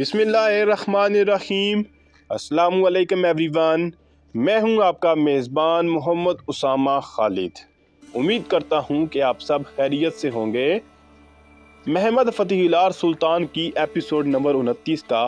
बिस्मिल्लाहिर्रहमानिर्रहीम। अस्सलामु अलैकुम एवरीवन। मैं हूं आपका मेज़बान मोहम्मद उसामा खालिद। उम्मीद करता हूं कि आप सब खैरियत से होंगे। महमद फ़तीहिलार सुल्तान की एपिसोड नंबर 29 का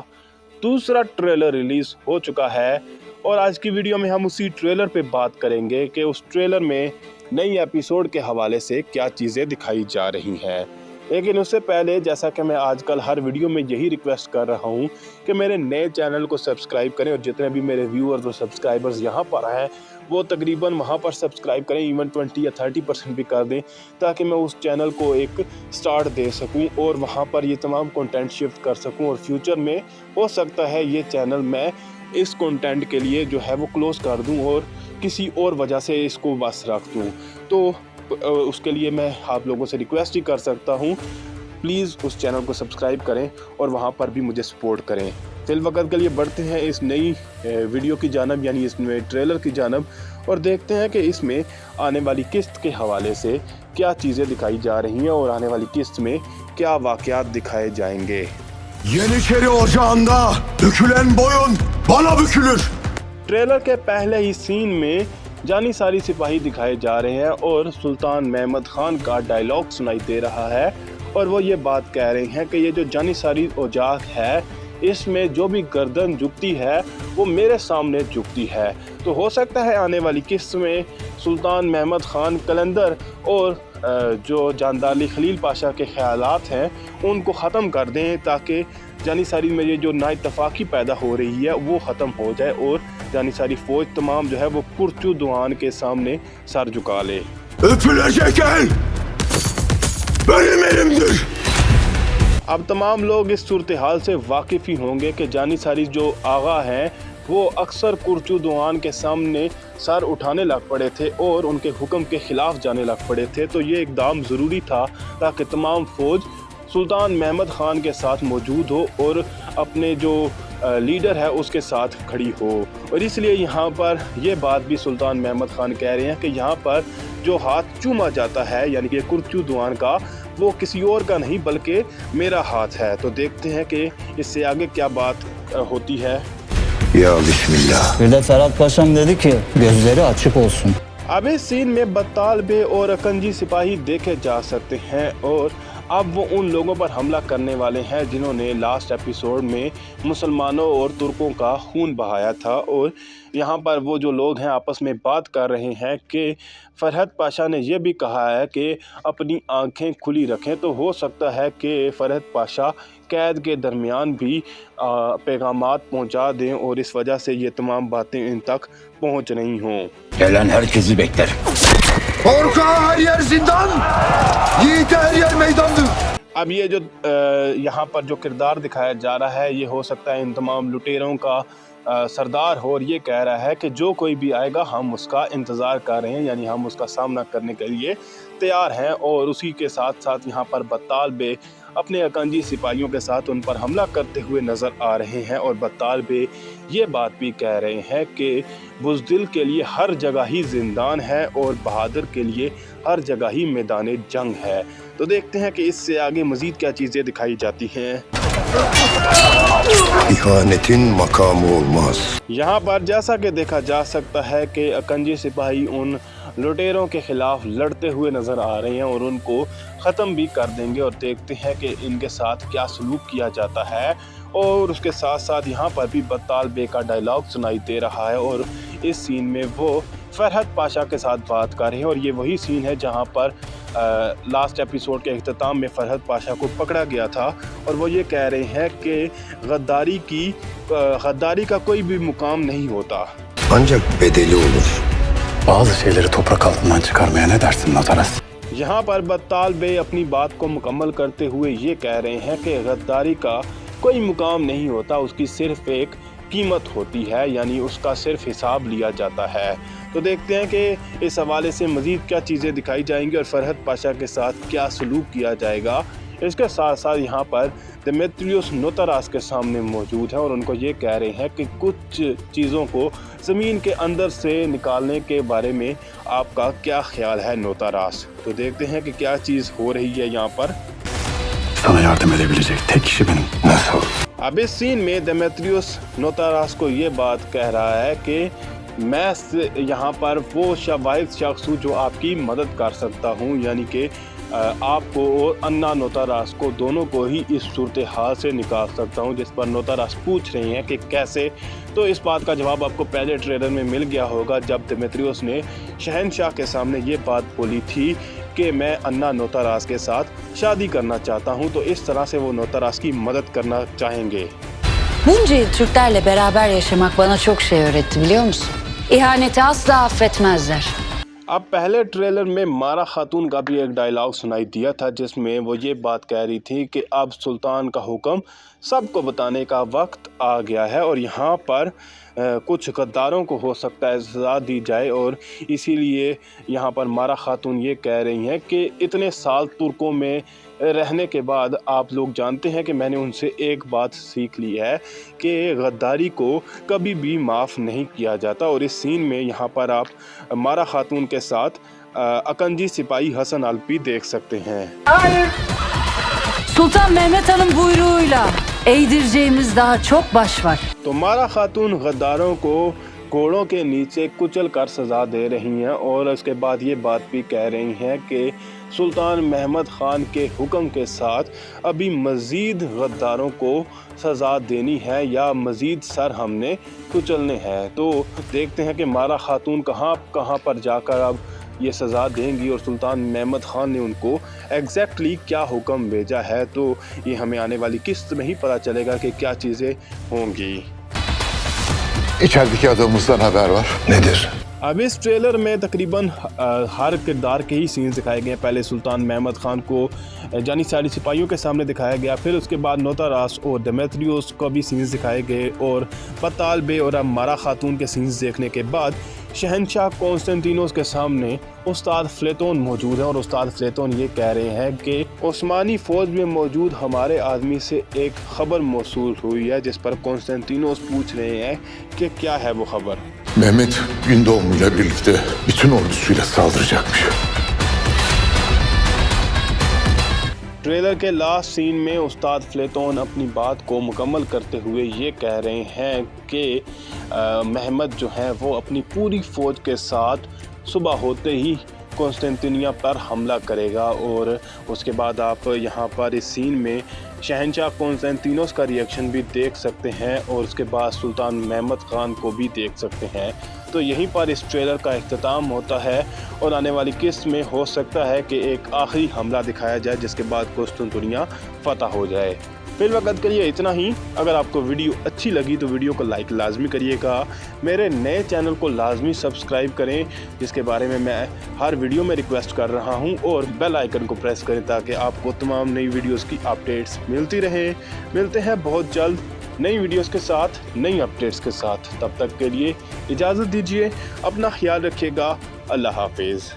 दूसरा ट्रेलर रिलीज़ हो चुका है और आज की वीडियो में हम उसी ट्रेलर पे बात करेंगे कि उस ट्रेलर में नई एपिसोड के हवाले से क्या चीज़ें दिखाई जा रही हैं। लेकिन उससे पहले, जैसा कि मैं आजकल हर वीडियो में यही रिक्वेस्ट कर रहा हूं कि मेरे नए चैनल को सब्सक्राइब करें और जितने भी मेरे व्यूअर्स और सब्सक्राइबर्स यहां पर हैं वो तकरीबन वहां पर सब्सक्राइब करें, इवन 20 या 30% भी कर दें, ताकि मैं उस चैनल को एक स्टार्ट दे सकूं और वहां पर ये तमाम कंटेंट शिफ्ट कर सकूं। और फ्यूचर में हो सकता है ये चैनल मैं इस कंटेंट के लिए जो है वो क्लोज़ कर दूँ और किसी और वजह से इसको बस रख दूँ। तो उसके लिए मैं आप लोगों से रिक्वेस्ट ही कर सकता हूँ, प्लीज़ उस चैनल को सब्सक्राइब करें और वहाँ पर भी मुझे सपोर्ट करें। फिल वक्त के लिए बढ़ते हैं इस नई वीडियो की जानब, यानी इस नए ट्रेलर की जानब, और देखते हैं कि इसमें आने वाली किस्त के हवाले से क्या चीज़ें दिखाई जा रही हैं और आने वाली किस्त में क्या वाक़यात दिखाए जाएंगे। Yeniçeri ocağında bükülen boyun bana bükülür. Trailer के पहले ही सीन में जानी सारी सिपाही दिखाए जा रहे हैं और सुल्तान महमद खान का डायलॉग सुनाई दे रहा है और वो ये बात कह रहे हैं कि ये जो जानी सारी औजाक है इसमें जो भी गर्दन झुकती है वो मेरे सामने झुकती है। तो हो सकता है आने वाली किस्त में सुल्तान महमद खान कलंदर और जो जानदार खलील पाशा के ख्यालात हैं उनको ख़त्म कर दें, ताकि जानी सारी में ये जो नाइतफाकी पैदा हो रही है वो ख़त्म हो जाए और जानी सारी फ़ौज तमाम जो है वो पुरचू दुआन के सामने सर झुका ले। Öpülecek el benim elimdir. अब तमाम लोग इस सूरत हाल से वाकिफ़ ही होंगे कि जानी सारी जो आगा हैं वो अक्सर कुरचू दुआन के सामने सर उठाने लग पड़े थे और उनके हुक्म के ख़िलाफ़ जाने लग पड़े थे। तो ये इक़दाम ज़रूरी था ताकि तमाम फ़ौज सुल्तान महमद खान के साथ मौजूद हो और अपने जो लीडर है उसके साथ खड़ी हो। और इसलिए यहाँ पर ये बात भी सुल्तान महमद खान कह रहे हैं कि यहाँ पर जो हाथ चूमा जाता है, यानी कि कुरचू दुआन का, वो किसी और का नहीं बल्कि मेरा हाथ है। तो देखते हैं कि इससे आगे क्या बात होती है। Ya Bismillah. Bir de Ferhat Paşam dedi ki gözleri açık olsun. अब इस सीन में बत्ताल बे और अकंजी सिपाही देखे जा सकते हैं और अब वो उन लोगों पर हमला करने वाले हैं जिन्होंने लास्ट एपिसोड में मुसलमानों और तुर्कों का खून बहाया था। और यहाँ पर वो जो लोग हैं आपस में बात कर रहे हैं कि फरहत पाशा ने यह भी कहा है कि अपनी आंखें खुली रखें। तो हो सकता है कि फरहत पाशा कैद के दरमियान भी पैगामात पहुँचा दें और इस वजह से ये तमाम बातें इन तक पहुँच रही हों। Gelen herkesi bekler. Korkağa her yer zindan, yiğite her yer meydandır. अब ये जो यहाँ पर जो किरदार दिखाया जा रहा है ये हो सकता है इन तमाम लुटेरों का सरदार हो और ये कह रहा है कि जो कोई भी आएगा हम उसका इंतज़ार कर रहे हैं, यानी हम उसका सामना करने के लिए तैयार हैं। और उसी के साथ साथ यहाँ पर बत्ताल बे अपने अकंजी सिपाहियों के साथ उन पर हमला करते हुए नज़र आ रहे हैं और बत्ताल बे ये बात भी कह रहे हैं कि बुज़दिल के लिए हर जगह ही ज़िंदान है और बहादुर के लिए हर जगह ही मैदान जंग है। तो देखते हैं कि इससे आगे मज़ीद क्या चीज़ें दिखाई जाती हैं। İhanetin makamı olmaz. यहाँ पर जैसा कि देखा जा सकता है कि अकंजी सिपाही उन लुटेरों के ख़िलाफ़ लड़ते हुए नज़र आ रहे हैं और उनको ख़त्म भी कर देंगे। और देखते हैं कि इनके साथ क्या सलूक किया जाता है। और उसके साथ साथ यहाँ पर भी बत्ताल बे का डायलॉग सुनाई दे रहा है और इस सीन में वो फरहत पाशा के साथ बात कर रहे हैं। और ये वही सीन है जहाँ पर लास्ट एपिसोड के इख्तिताम में फरहत पाशा को पकड़ा गया था और वो ये कह रहे हैं कि गद्दारी का कोई भी मुकाम नहीं होता। Ancak bedeli olur. Bazı şeyleri toprak altından çıkarmaya ne dersin Notaras? यहाँ पर बत्ताल बे अपनी बात को मुकम्मल करते हुए ये कह रहे हैं कि गद्दारी का कोई मुकाम नहीं होता, उसकी सिर्फ एक कीमत होती है, यानी उसका सिर्फ हिसाब लिया जाता है। तो देखते हैं कि इस हवाले से मज़ीद क्या चीज़ें दिखाई जाएंगी और फरहत पाशा के साथ क्या सलूक किया जाएगा। इसके साथ साथ यहाँ पर देमेत्रियोस नोतारास के सामने मौजूद हैं और उनको ये कह रहे हैं कि कुछ चीज़ों को ज़मीन के अंदर से निकालने के बारे में आपका क्या ख्याल है नोतारास। तो देखते हैं कि क्या चीज़ हो रही है यहाँ पर। Sana yardım edebilecek tek kişi benim. Nasıl? अब इस सीन में देमेत्रियस नोतारास को ये बात कह रहा है कि मैं यहाँ पर वो वाहिद शख्स हूँ जो आपकी मदद कर सकता हूँ, यानी कि आपको और अन्ना नोतारास को दोनों को ही इस सूरत हाल से निकाल सकता हूँ। जिस पर नोतारास पूछ रही हैं कि कैसे, तो इस बात का जवाब आपको पहले ट्रेलर में मिल गया होगा जब देमेत्रियस ने शहनशाह के सामने ये बात बोली थी कि मैं अन्ना नोतारास के साथ शादी करना चाहता हूँ। तो इस तरह से वो नोतारास की मदद करना चाहेंगे। Bunca yıl Türklerle beraber yaşamak bana çok şey öğretti, biliyor musun? İhaneti asla affetmezler. अब पहले ट्रेलर में मारा खातून का भी एक डायलॉग सुनाई दिया था जिसमें वो ये बात कह रही थी कि अब सुल्तान का हुक्म सबको बताने का वक्त आ गया है और यहाँ पर कुछ गद्दारों को हो सकता है सज़ा दी जाए। और इसीलिए यहाँ पर मारा खातून ये कह रही हैं कि इतने साल तुर्कों में रहने के बाद आप लोग जानते हैं कि मैंने उनसे एक बात सीख ली है कि गद्दारी को कभी भी माफ़ नहीं किया जाता। और इस सीन में यहाँ पर आप मारा खातून के साथ अकंजी सिपाही हसन अलपी देख सकते हैं। Sultan Mehmet Han'ın buyruğuyla eğdireceğimiz daha çok baş var. तो मारा खातून गद्दारों को घोड़ों के नीचे कुचल कर सज़ा दे रही हैं और उसके बाद ये बात भी कह रही हैं कि सुल्तान महमद ख़ान के हुक्म के साथ अभी मज़ीद गद्दारों को सज़ा देनी है या मज़ीद सर हमने कुचलने हैं। तो देखते हैं कि मारा खातून कहाँ पर जाकर अब ये सज़ा देंगी और सुल्तान महमद ख़ान ने उनको एग्जैक्टली क्या हुक्म भेजा है। तो ये हमें आने वाली किस्त में ही पता चलेगा कि क्या चीज़ें होंगी। İçerideki adamımızdan haber var. Nedir? अब इस ट्रेलर में तकरीबन हर किरदार के ही सीन्स दिखाए गए हैं। पहले सुल्तान महमद ख़ान को जानिसारी सिपाहियों के सामने दिखाया गया, फिर उसके बाद नोतारास और देमेत्रियस को भी सीन्स दिखाए गए और बत्ताल बे और अब मारा खातून के सीन्स देखने के बाद शहनशाह कॉन्स्टेंटिनोस के सामने उस्ताद फ्लेतोन मौजूद हैं और उस्ताद फ्लेतोन ये कह रहे हैं कि उस्मानी फ़ौज में मौजूद हमारे आदमी से एक ख़बर मौसूल हुई है। जिस पर कॉन्स्टेंटिनोस पूछ रहे हैं कि क्या है वो ख़बर। Mehmet Gündoğmu'yla birlikte bütün ordusuyla saldıracakmış. Trailer के लास्ट सीन में उस्ताद फ्लेतोन अपनी बात को मुकम्मल करते हुए ये कह रहे हैं कि महमद जो है वो अपनी पूरी फ़ौज के साथ सुबह होते ही कॉन्स्टेंटिनिया पर हमला करेगा। और उसके बाद आप यहाँ पर इस सीन में शहनशाह कॉन्स्टेंटिनोस का रिएक्शन भी देख सकते हैं और उसके बाद सुल्तान महमद ख़ान को भी देख सकते हैं। तो यहीं पर इस ट्रेलर का इख्तिताम होता है और आने वाली किस्त में हो सकता है कि एक आखिरी हमला दिखाया जाए जिसके बाद कॉन्स्टेंटिनिया फ़तह हो जाए। फिर वक्त के लिए इतना ही। अगर आपको वीडियो अच्छी लगी तो वीडियो को लाइक लाजमी करिएगा। मेरे नए चैनल को लाजमी सब्सक्राइब करें जिसके बारे में मैं हर वीडियो में रिक्वेस्ट कर रहा हूं, और बेल आइकन को प्रेस करें ताकि आपको तमाम नई वीडियोस की अपडेट्स मिलती रहें। मिलते हैं बहुत जल्द नई वीडियोस के साथ, नई अपडेट्स के साथ। तब तक के लिए इजाज़त दीजिए, अपना ख्याल रखिएगा। अल्लाह हाफिज़।